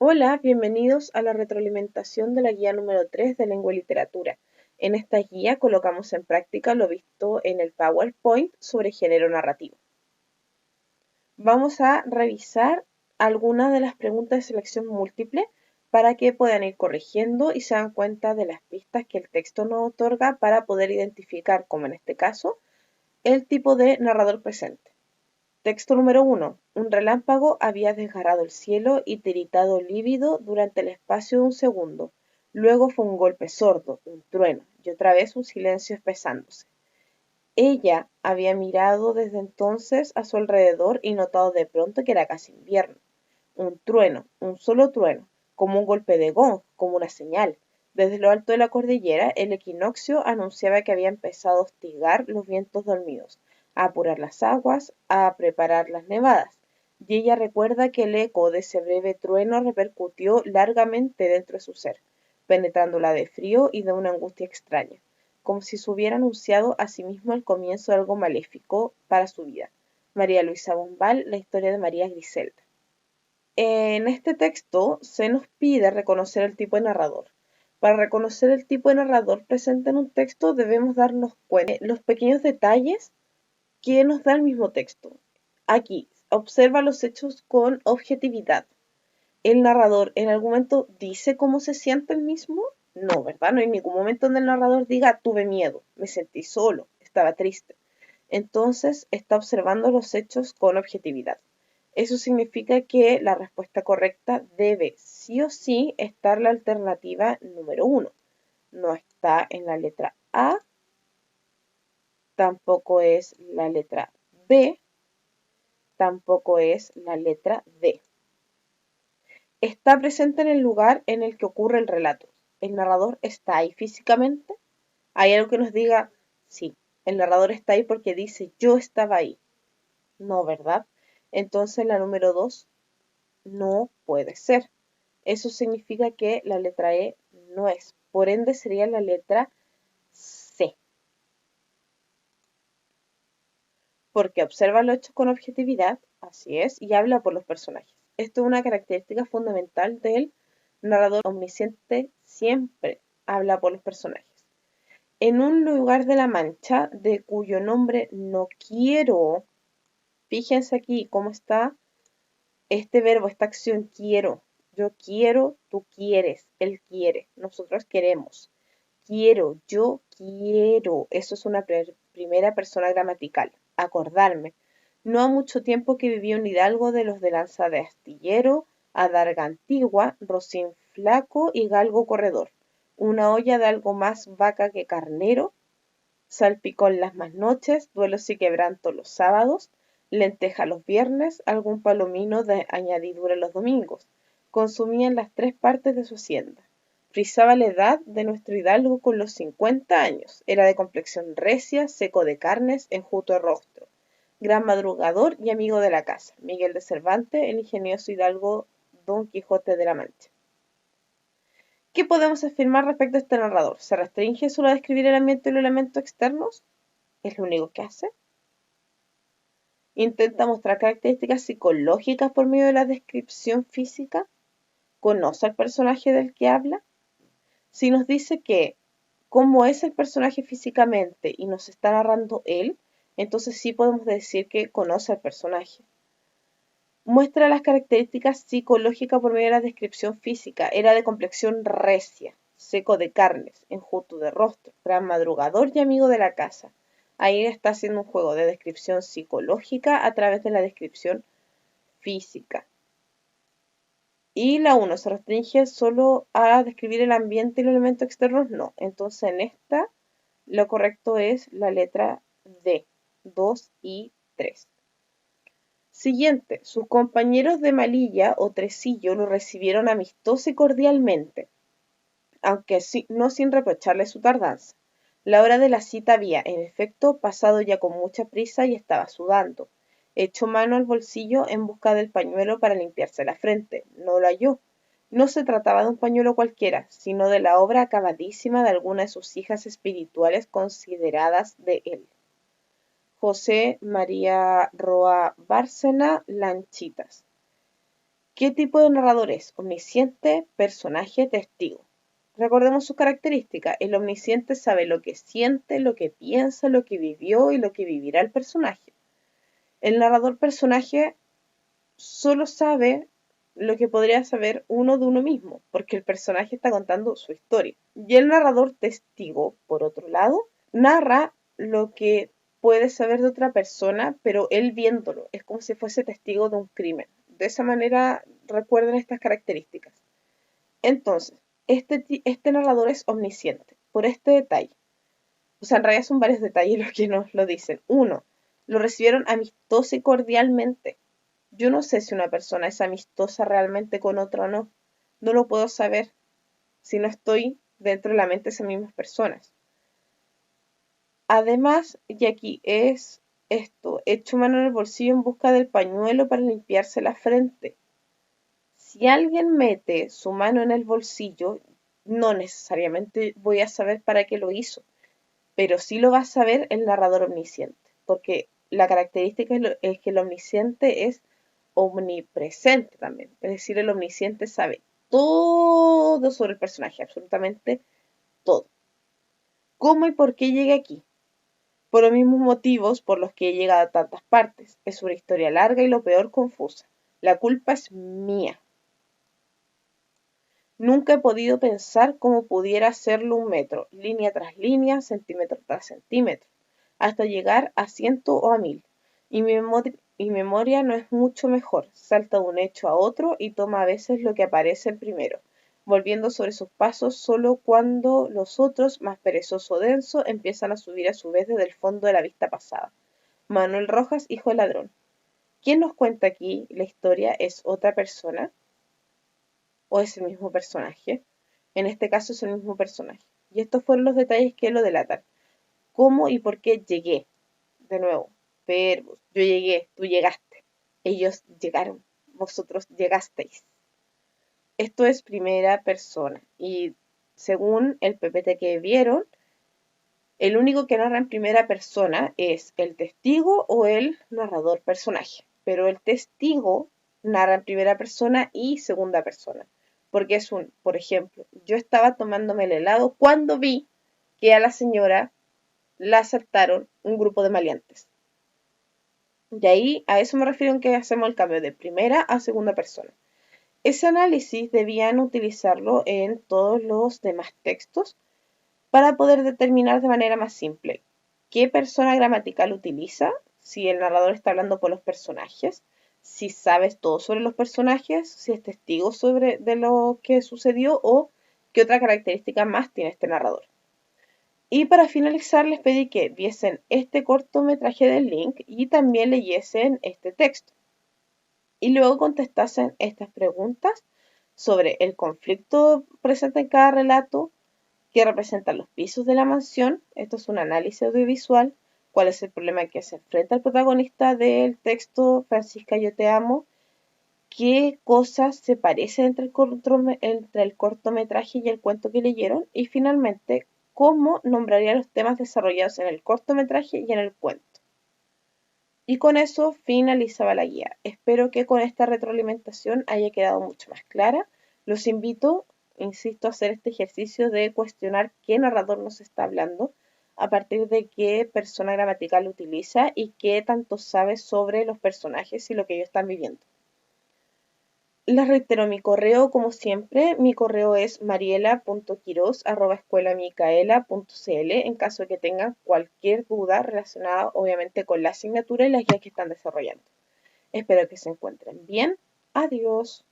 Hola, bienvenidos a la retroalimentación de la guía número 3 de lengua y literatura. En esta guía colocamos en práctica lo visto en el PowerPoint sobre género narrativo. Vamos a revisar algunas de las preguntas de selección múltiple para que puedan ir corrigiendo y se dan cuenta de las pistas que el texto nos otorga para poder identificar, como en este caso, el tipo de narrador presente. Texto número 1. Un relámpago había desgarrado el cielo y tiritado lívido durante el espacio de un segundo. Luego fue un golpe sordo, un trueno, y otra vez un silencio espesándose. Ella había mirado desde entonces a su alrededor y notado de pronto que era casi invierno. Un trueno, un solo trueno, como un golpe de gong, como una señal. Desde lo alto de la cordillera, el equinoccio anunciaba que había empezado a hostigar los vientos dormidos, a apurar las aguas, a preparar las nevadas. Y ella recuerda que el eco de ese breve trueno repercutió largamente dentro de su ser, penetrándola de frío y de una angustia extraña, como si se hubiera anunciado a sí mismo el comienzo de algo maléfico para su vida. María Luisa Bombal, la historia de María Griselda. En este texto se nos pide reconocer el tipo de narrador. Para reconocer el tipo de narrador presente en un texto debemos darnos cuenta de los pequeños detalles que nos da el mismo texto. Aquí, observa los hechos con objetividad. ¿El narrador en algún momento dice cómo se siente el mismo? No, ¿verdad? No hay ningún momento donde el narrador diga tuve miedo, me sentí solo, estaba triste. Entonces está observando los hechos con objetividad. Eso significa que la respuesta correcta debe sí o sí estar la alternativa número 1. No está en la letra A, tampoco es la letra B, tampoco es la letra D. Está presente en el lugar en el que ocurre el relato. ¿El narrador está ahí físicamente? ¿Hay algo que nos diga, sí, el narrador está ahí porque dice yo estaba ahí? No, ¿verdad? Entonces la número 2 no puede ser. Eso significa que la letra E no es. Por ende sería la letra C. Porque observa lo hecho con objetividad, así es, y habla por los personajes. Esto es una característica fundamental del narrador omnisciente, siempre habla por los personajes. En un lugar de la Mancha, de cuyo nombre no quiero, fíjense aquí cómo está este verbo, esta acción quiero. Yo quiero, tú quieres, él quiere, nosotros queremos. Quiero, yo quiero. Eso es una primera persona gramatical. Acordarme. No ha mucho tiempo que viví un hidalgo de los de Lanza de Astillero, Adarga Antigua, Rocín Flaco y Galgo Corredor. Una olla de algo más vaca que carnero, salpicón las más noches, duelos y quebranto los sábados, lenteja los viernes, algún palomino de añadidura los domingos. Consumían las 3 partes de su hacienda. Frisaba la edad de nuestro hidalgo con los 50 años. Era de complexión recia, seco de carnes, enjuto de rostro. Gran madrugador y amigo de la casa. Miguel de Cervantes, el ingenioso hidalgo Don Quijote de la Mancha. ¿Qué podemos afirmar respecto a este narrador? ¿Se restringe solo a describir el ambiente y los elementos externos? ¿Es lo único que hace? ¿Intenta mostrar características psicológicas por medio de la descripción física? ¿Conoce al personaje del que habla? Si nos dice que cómo es el personaje físicamente y nos está narrando él, entonces sí podemos decir que conoce al personaje. Muestra las características psicológicas por medio de la descripción física. Era de complexión recia, seco de carnes, enjuto de rostro, gran madrugador y amigo de la casa. Ahí está haciendo un juego de descripción psicológica a través de la descripción física. Y la 1 se restringe solo a describir el ambiente y los elementos externos. No. Entonces en esta lo correcto es la letra D, 2 y 3. Siguiente, sus compañeros de malilla o tresillo lo recibieron amistosa y cordialmente, aunque no sin reprocharle su tardanza. La hora de la cita había, en efecto, pasado ya con mucha prisa y estaba sudando. Echó mano al bolsillo en busca del pañuelo para limpiarse la frente. No lo halló. No se trataba de un pañuelo cualquiera, sino de la obra acabadísima de alguna de sus hijas espirituales consideradas de él. José María Roa Bárcena Lanchitas. ¿Qué tipo de narrador es? Omnisciente, personaje, testigo. Recordemos sus características. El omnisciente sabe lo que siente, lo que piensa, lo que vivió y lo que vivirá el personaje. El narrador personaje solo sabe lo que podría saber uno de uno mismo, porque el personaje está contando su historia. Y el narrador testigo, por otro lado, narra lo que puede saber de otra persona, pero él viéndolo, es como si fuese testigo de un crimen. De esa manera recuerden estas características. Entonces, este narrador es omnisciente por este detalle. O sea, en realidad son varios detalles los que nos lo dicen. Uno, lo recibieron amistoso y cordialmente. Yo no sé si una persona es amistosa realmente con otra o no. No lo puedo saber si no estoy dentro de la mente de esas mismas personas. Además, y aquí es esto, echo mano en el bolsillo en busca del pañuelo para limpiarse la frente. Si alguien mete su mano en el bolsillo, no necesariamente voy a saber para qué lo hizo, pero sí lo va a saber el narrador omnisciente, porque la característica es que el omnisciente es omnipresente también, es decir, el omnisciente sabe todo sobre el personaje, absolutamente todo. ¿Cómo y por qué llegué aquí? Por los mismos motivos por los que he llegado a tantas partes. Es una historia larga y lo peor confusa. La culpa es mía. Nunca he podido pensar cómo pudiera hacerlo un metro, línea tras línea, centímetro tras centímetro, hasta llegar a 100 o a 1000. Y mi memoria no es mucho mejor, salta de un hecho a otro y toma a veces lo que aparece el primero, volviendo sobre sus pasos solo cuando los otros, más perezoso o denso, empiezan a subir a su vez desde el fondo de la vista pasada. Manuel Rojas, hijo del ladrón. ¿Quién nos cuenta aquí la historia? ¿Es otra persona o es el mismo personaje? En este caso es el mismo personaje. Y estos fueron los detalles que lo delatan. ¿Cómo y por qué llegué? De nuevo, verbos. Yo llegué, tú llegaste. Ellos llegaron, vosotros llegasteis. Esto es primera persona. Y según el PPT que vieron, el único que narra en primera persona es el testigo o el narrador personaje. Pero el testigo narra en primera persona y segunda persona. Porque es por ejemplo, yo estaba tomándome el helado cuando vi que a la señora la asaltaron un grupo de maleantes. Y ahí a eso me refiero en que hacemos el cambio de primera a segunda persona. Ese análisis debían utilizarlo en todos los demás textos para poder determinar de manera más simple qué persona gramatical utiliza, si el narrador está hablando por los personajes, si sabes todo sobre los personajes, si es testigo de lo que sucedió o qué otra característica más tiene este narrador. Y para finalizar les pedí que viesen este cortometraje del link y también leyesen este texto. Y luego contestasen estas preguntas sobre el conflicto presente en cada relato, qué representan los pisos de la mansión, esto es un análisis audiovisual, cuál es el problema que se enfrenta el protagonista del texto Francisca, yo te amo, qué cosas se parecen entre el cortometraje y el cuento que leyeron y finalmente cómo nombraría los temas desarrollados en el cortometraje y en el cuento. Y con eso finalizaba la guía. Espero que con esta retroalimentación haya quedado mucho más clara. Los invito, insisto, a hacer este ejercicio de cuestionar qué narrador nos está hablando, a partir de qué persona gramatical utiliza y qué tanto sabe sobre los personajes y lo que ellos están viviendo. Les reitero mi correo, como siempre. Mi correo es mariela.quiroz@escuelamicaela.cl en caso de que tengan cualquier duda relacionada, obviamente, con la asignatura y las guías que están desarrollando. Espero que se encuentren bien. Adiós.